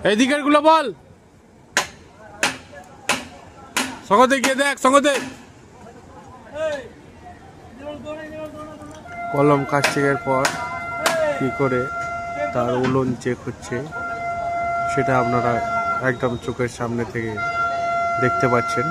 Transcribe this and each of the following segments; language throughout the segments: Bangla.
এইদিকের গুলো বল, সঙ্গতে গিয়ে দেখ, সঙ্গতে। কলম কাস্টিংয়ের পর কি করে তার উলন চেক হচ্ছে সেটা আপনারা একদম চোখের সামনে থেকে দেখতে পাচ্ছেন।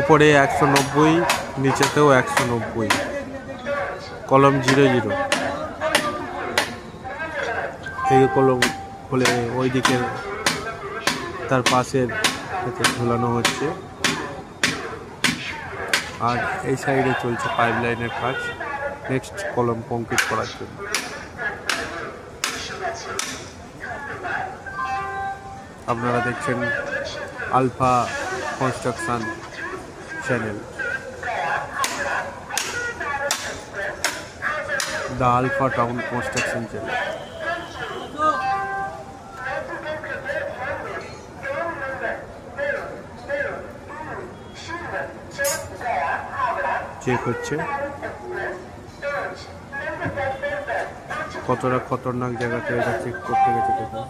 উপরে 190, নিচেতেও 190, কলম 00। এই কলম খুলে ওই দিকে তার পাশের থেকে ঝুলানো হচ্ছে, আর এই সাইডে চলছে পাইপ লাইনের কাজ নেক্সট কলম কংক্রিট করার জন্য। আপনারা দেখছেন alpha construction channel, the alpha town construction channel. Check হচ্ছে, কতটা খতরনাক জায়গাতে এটা চেক করতে গেছে দেখুন।